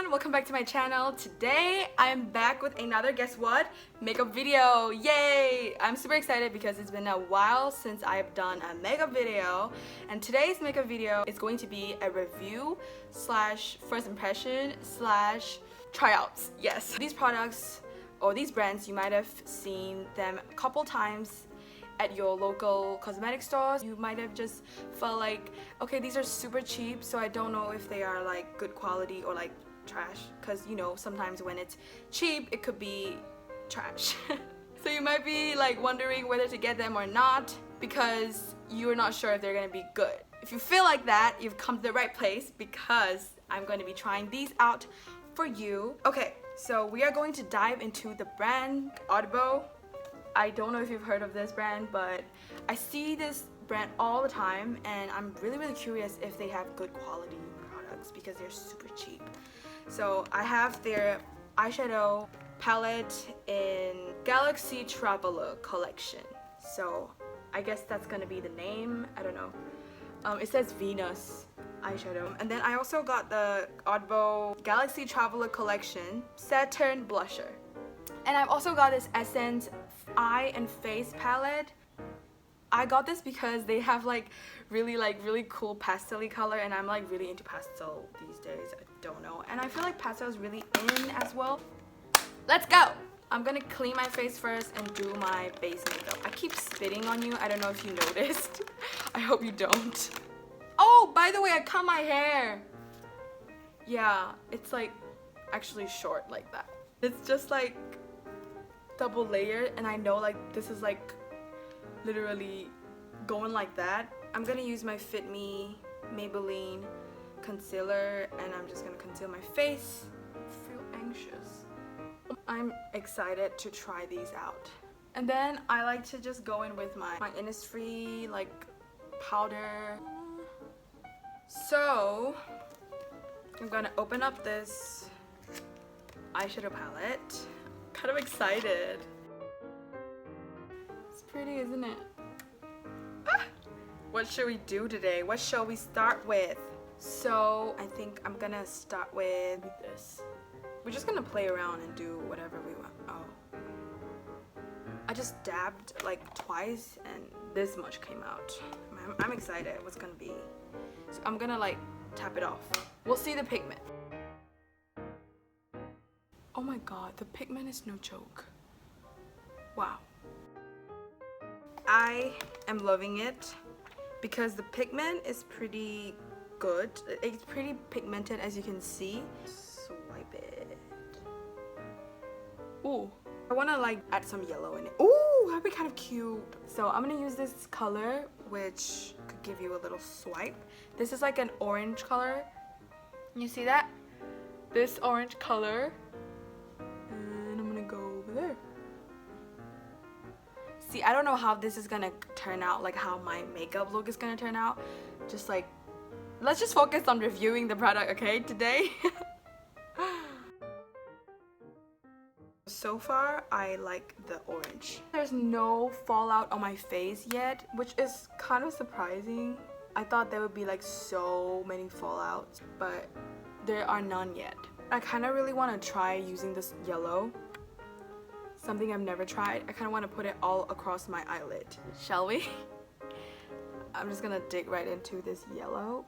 everyone, welcome back to my channel. Today I'm back with another, guess what, makeup video. Yay! I'm super excited because it's been a while since I've done a makeup video, and today's makeup video is going to be a review slash first impression slash tryouts. Yes, these products or these brands, you might have seen them a couple times at your local cosmetic stores. You might have just felt like, okay, these are super cheap, so I don't know if they are like good quality or like trash, because you know, sometimes when it's cheap it could be trash. So you might be like wondering whether to get them or not because you're not sure if they're gonna be good. If you feel like that, you've come to the right place because I'm going to be trying these out for you. Okay, so we are going to dive into the brand Odbo. I don't know if you've heard of this brand, but I see this brand all the time and I'm really curious if they have good quality products because they're super cheap. So I have their eyeshadow palette in Galaxy Traveler collection. So I guess that's gonna be the name, I don't know. It says Venus eyeshadow. And then I also got the Odbo Galaxy Traveler collection Saturn blusher. And I've also got this Essence eye and face palette. I got this because they have like really cool pastel-y color, and I'm like really into pastel these days. I don't know, and I feel like pastel is really in as well. Let's go! I'm gonna clean my face first and do my base makeup. I keep spitting on you. I don't know if you noticed. I hope you don't. Oh, by the way, I cut my hair. Yeah, it's like actually short like that. It's just like double layered, and I know like this is like literally going like that. I'm gonna use my Fit Me Maybelline concealer and I'm just gonna conceal my face. I feel anxious. I'm excited to try these out. And then I like to just go in with my Innisfree like powder. So I'm gonna open up this eyeshadow palette. Kind of excited. It's pretty, isn't it? Ah! What should we do today? What shall we start with? So I think I'm gonna start with this. We're just gonna play around and do whatever we want. Oh, I just dabbed like twice and this much came out. I'm excited what's gonna be. So I'm gonna like tap it off. We'll see the pigment. Oh my god, the pigment is no joke. Wow. I am loving it because the pigment is pretty good. It's pretty pigmented, as you can see. Swipe it. Ooh, I want to like add some yellow in it. Ooh, that'd be kind of cute. So I'm gonna use this color, which could give you a little swipe. This is like an orange color. You see that? This orange color. There. See, I don't know how this is gonna turn out, like how my makeup look is gonna turn out. Just like, let's just focus on reviewing the product, okay, today. So far, I like the orange. There's no fallout on my face yet, which is kind of surprising. I thought there would be like so many fallouts, but there are none yet. I kind of really want to try using this yellow. Something I've never tried. I kind of want to put it all across my eyelid. Shall we? I'm just gonna dig right into this yellow.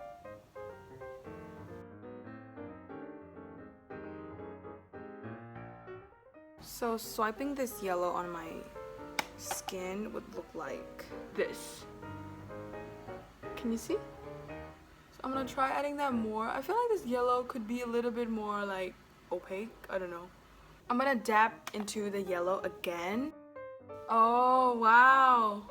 So swiping this yellow on my skin would look like this. Can you see? So I'm gonna try adding that more. I feel like this yellow could be a little bit more like opaque. I don't know. I'm gonna dab into the yellow again. Oh, wow.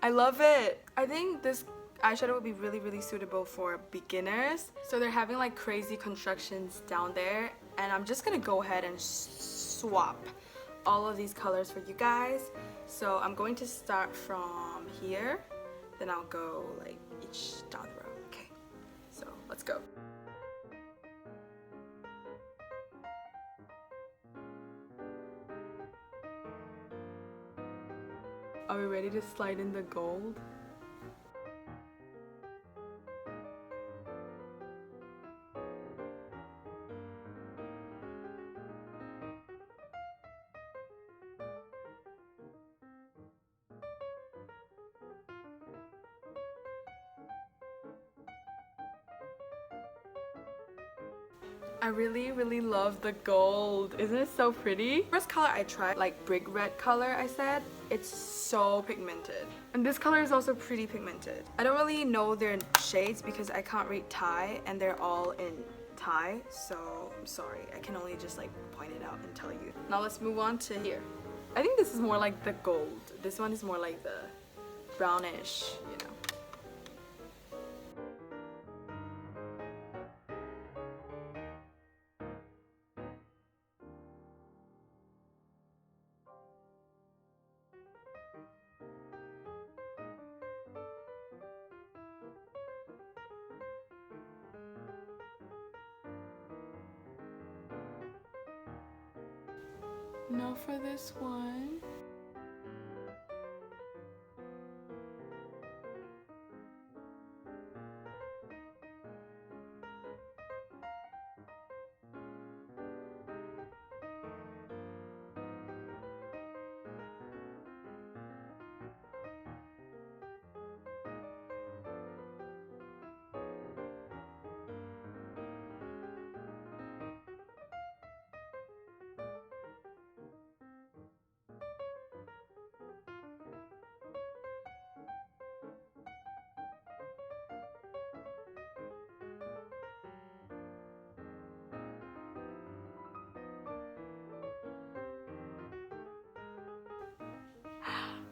I love it. I think this eyeshadow would be really suitable for beginners. So they're having like crazy constructions down there, and I'm just gonna go ahead and swap all of these colors for you guys. So I'm going to start from here, then I'll go like each down the row. Okay, so let's go. Are we ready to slide in the gold? I really love the gold. Isn't it so pretty? First color I tried, like brick red color I said, it's so pigmented. And this color is also pretty pigmented. I don't really know their shades because I can't read Thai and they're all in Thai, so I'm sorry. I can only just like point it out and tell you. Now let's move on to here. I think this is more like the gold. This one is more like the brownish, you know. Now for this one.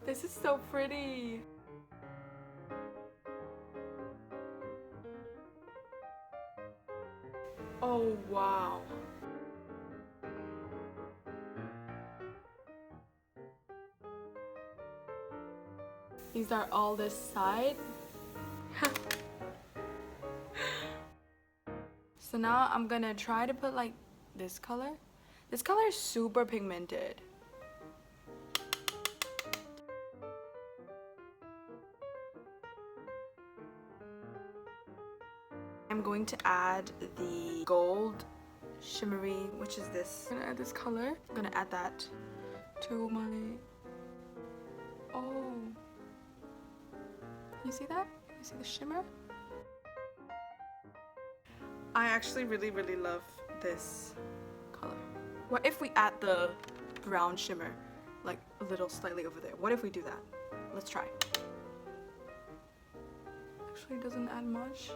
This is so pretty. Oh wow. These are all this side. So now I'm gonna try to put like this color. This color is super pigmented. I'm going to add the gold shimmery, which is this. I'm gonna add this color. I'm gonna add that to my... Oh. You see that? You see the shimmer? I actually really love this color. What if we add the brown shimmer, like a little slightly over there? What if we do that? Let's try. Actually, it doesn't add much.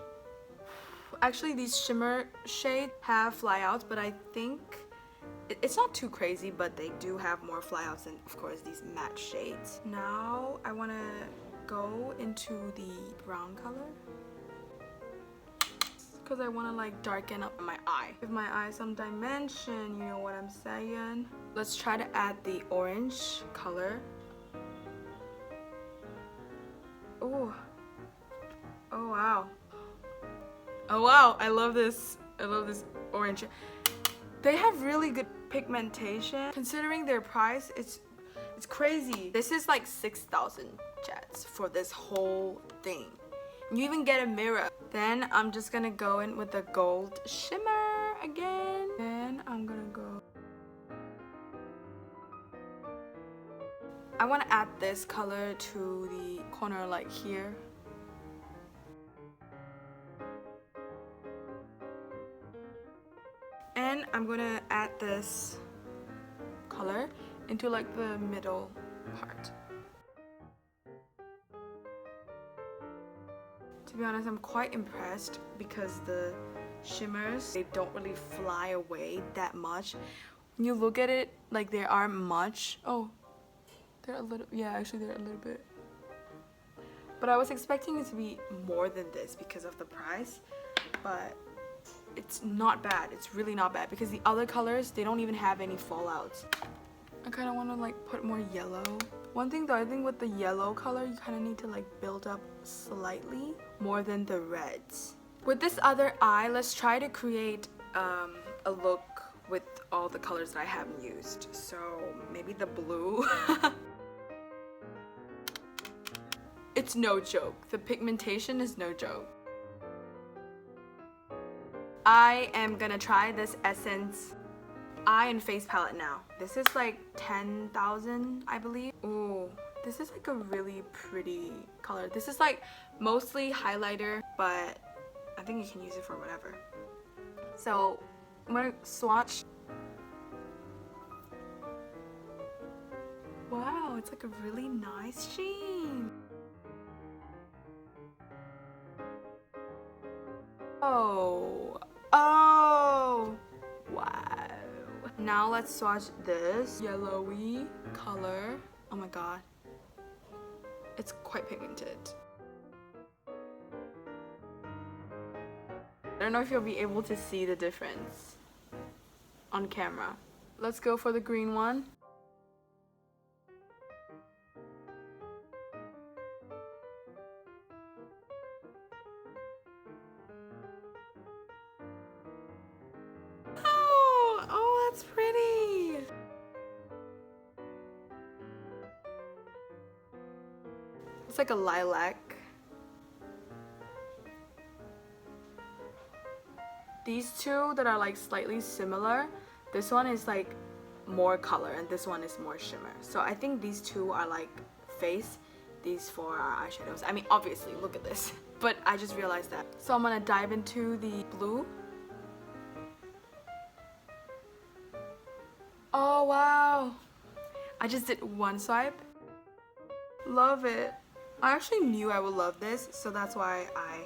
Actually, these shimmer shades have flyouts, but I think it's not too crazy, but they do have more flyouts than, of course, these matte shades. Now I want to go into the brown color because I want to like darken up my eye. Give my eye some dimension, you know what I'm saying? Let's try to add the orange color. Oh. Oh wow. Oh wow, I love this. I love this orange. They have really good pigmentation. Considering their price, it's crazy. This is like 6,000 jets for this whole thing. You even get a mirror. Then I'm just gonna go in with the gold shimmer again. Then I'm gonna go. I want to add this color to the corner like here. And I'm gonna add this color into like the middle part. To be honest, I'm quite impressed because the shimmers, they don't really fly away that much. When you look at it, like there aren't much. Oh, they're a little, yeah, actually they're a little bit. But I was expecting it to be more than this because of the price, but it's not bad. It's really not bad because the other colors, they don't even have any fallouts. I kind of want to like put more yellow. One thing though, I think with the yellow color, you kind of need to like build up slightly more than the reds. With this other eye, let's try to create a look with all the colors that I haven't used. So maybe the blue. It's no joke. The pigmentation is no joke. I am gonna try this Essence eye and face palette now. This is like 10,000, I believe. Ooh, this is like a really pretty color. This is like mostly highlighter, but I think you can use it for whatever. So I'm gonna swatch. Wow, it's like a really nice sheen. Oh, oh, wow. Now let's swatch this yellowy color. Oh my god, it's quite pigmented. I don't know if you'll be able to see the difference on camera. Let's go for the green one. Oh, that's pretty. It's like a lilac. These two that are like slightly similar, this one is like more color and this one is more shimmer. So I think these two are like face, these four are eyeshadows. I mean, obviously, look at this. But I just realized that. So I'm gonna dive into the blue. Oh wow, I just did one swipe. Love it. I actually knew I would love this, so that's why I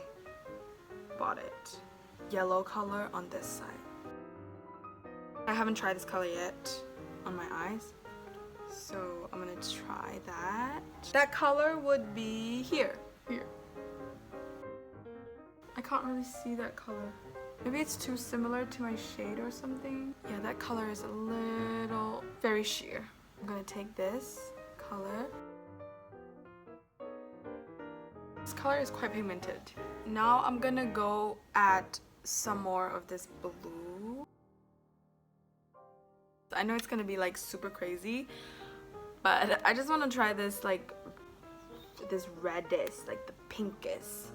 bought it. Yellow color on this side. I haven't tried this color yet on my eyes, so I'm gonna try that. That color would be here. I can't really see that color. Maybe it's too similar to my shade or something. Yeah, that color is a little very sheer. I'm gonna take this color. This color is quite pigmented. Now I'm gonna go at some more of this blue. I know it's gonna be like super crazy, but I just want to try this like this reddest, like the pinkest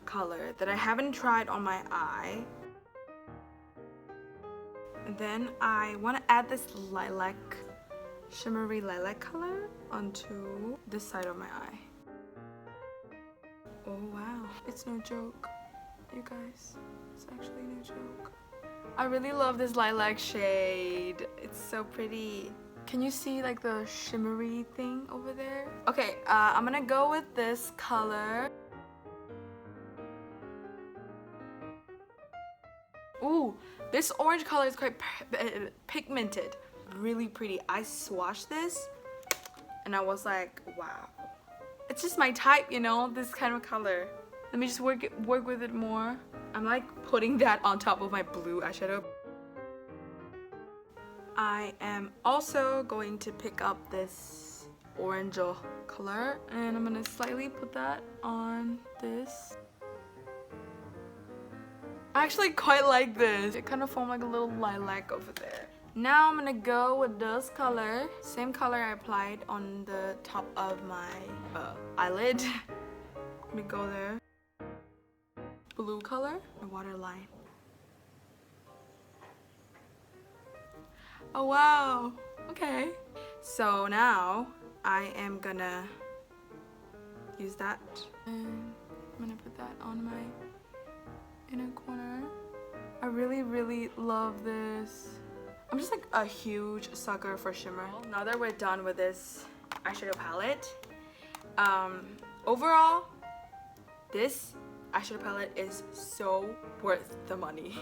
color that I haven't tried on my eye. And then I want to add this lilac, shimmery lilac color onto this side of my eye. Oh wow, it's no joke, you guys. It's actually no joke. I really love this lilac shade. It's so pretty. Can you see like the shimmery thing over there? Okay, I'm gonna go with this color. Ooh, this orange color is quite pigmented. Really pretty. I swatched this and I was like, wow. It's just my type, you know, this kind of color. Let me just work with it more. I'm like putting that on top of my blue eyeshadow. I am also going to pick up this orange color and I'm gonna slightly put that on this. I actually quite like this. It kind of formed like a little lilac over there. Now I'm gonna go with this color. Same color I applied on the top of my eyelid. Let me go there. Blue color, my waterline. Oh wow, okay. So now I am gonna use that and I'm gonna put that on my inner corner. I really love this. I'm just like a huge sucker for shimmer. Now that we're done with this eyeshadow palette, overall, this eyeshadow palette is so worth the money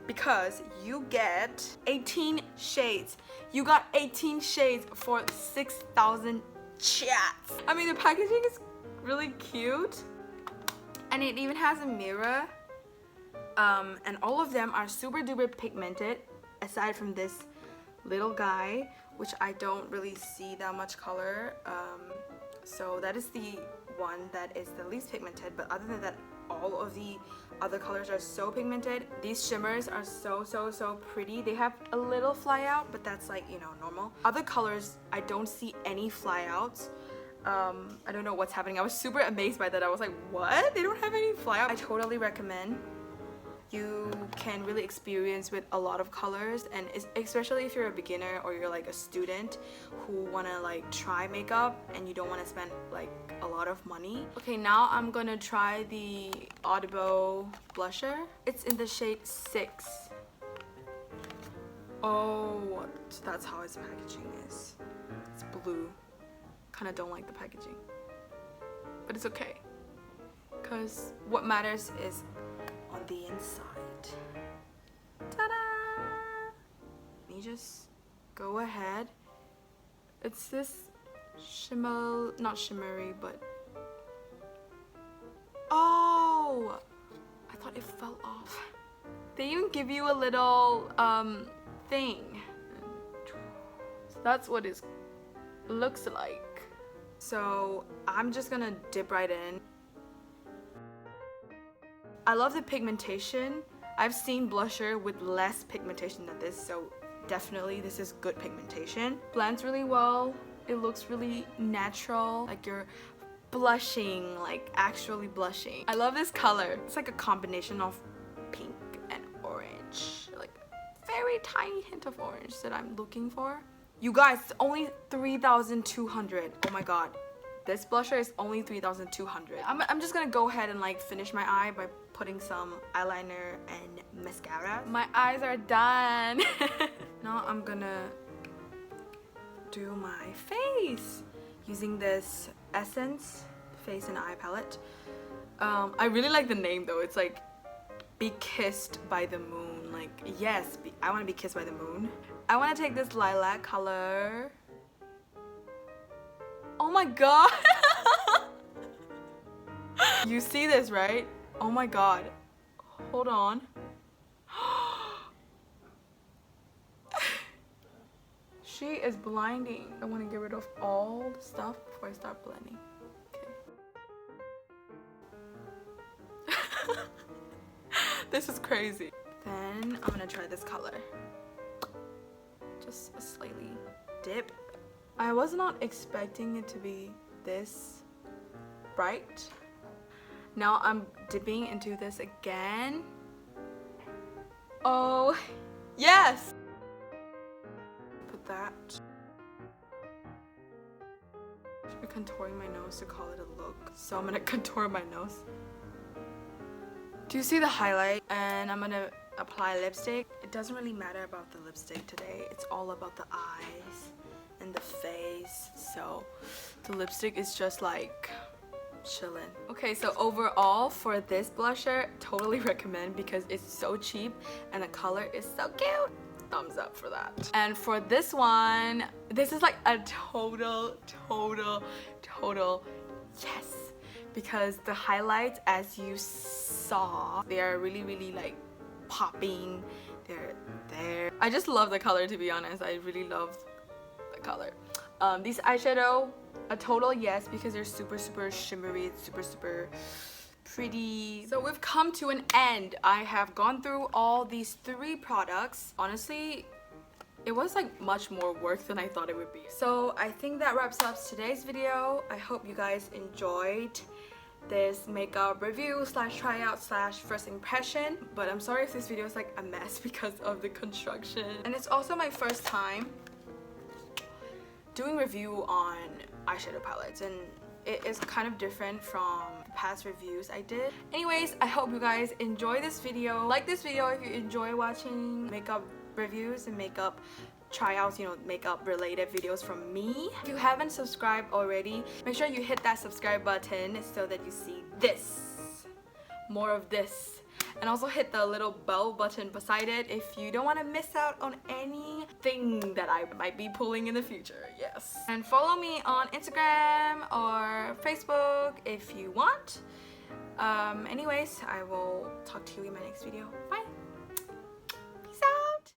because you get 18 shades. You got 18 shades for 6,000 chats. I mean, the packaging is really cute and it even has a mirror. And all of them are super duper pigmented aside from this little guy, which I don't really see that much color. So that is the one that is the least pigmented, but other than that, all of the other colors are so pigmented. These shimmers are so pretty. They have a little fly out, but that's like, you know, normal. Other colors, I don't see any fly outs. I don't know what's happening. I was super amazed by that. I was like, what? They don't have any fly out? I totally recommend. You can really experience with a lot of colors, and especially if you're a beginner or you're like a student who want to like try makeup and you don't want to spend like a lot of money. Okay, now I'm gonna try the Odbo blusher. It's in the shade 6. Oh, so that's how its packaging is. It's blue. Kind of don't like the packaging, but it's okay, because what matters is on the inside. Ta-da! Let me just go ahead. It's this not shimmery, but oh, I thought it fell off. They even give you a little thing. So that's what it looks like. So I'm just gonna dip right in. I love the pigmentation. I've seen blusher with less pigmentation than this, so definitely this is good pigmentation. Blends really well. It looks really natural, like you're blushing, like actually blushing. I love this color. It's like a combination of pink and orange, like very tiny hint of orange that I'm looking for. You guys, it's only 3,200. Oh my god, this blusher is only 3,200. I'm just gonna go ahead and like finish my eye by putting some eyeliner and mascara. My eyes are done. Now I'm gonna do my face using this Essence face and eye palette. I really like the name though. It's like Be Kissed by the Moon. Like, yes, I want to be kissed by the moon. I want to take this lilac color. Oh my god. You see this, right? Oh my god. Hold on. She is blinding. I want to get rid of all the stuff before I start blending. Okay. This is crazy. Then I'm gonna try this color. Just a slightly dip. I was not expecting it to be this bright. Now I'm dipping into this again. Oh, yes! Put that. Should be contouring my nose to call it a look. So I'm gonna contour my nose. Do you see the highlight? And I'm gonna apply lipstick. It doesn't really matter about the lipstick today. It's all about the eyes and the face. So the lipstick is just like chillin'. Okay, so overall for this blusher, totally recommend because it's so cheap and the color is so cute. Thumbs up for that. And for this one, this is like a total yes, because the highlights, as you saw, they are really like popping. They're there. I just love the color, to be honest. I really love the color. These eyeshadow, a total yes, because they're super shimmery, super pretty. So we've come to an end. I have gone through all these 3 products. Honestly, it was like much more work than I thought it would be. So I think that wraps up today's video. I hope you guys enjoyed this makeup review / tryout / first impression. But I'm sorry if this video is like a mess because of the construction. And it's also my first time doing review on eyeshadow palettes, and it is kind of different from the past reviews I did. Anyways, I hope you guys enjoy this video. Like this video if you enjoy watching makeup reviews and makeup tryouts, you know, makeup related videos from me. If you haven't subscribed already, make sure you hit that subscribe button so that you see this, more of this. And also hit the little bell button beside it if you don't want to miss out on anything that I might be pulling in the future. Yes. And follow me on Instagram or Facebook if you want. Anyways, I will talk to you in my next video.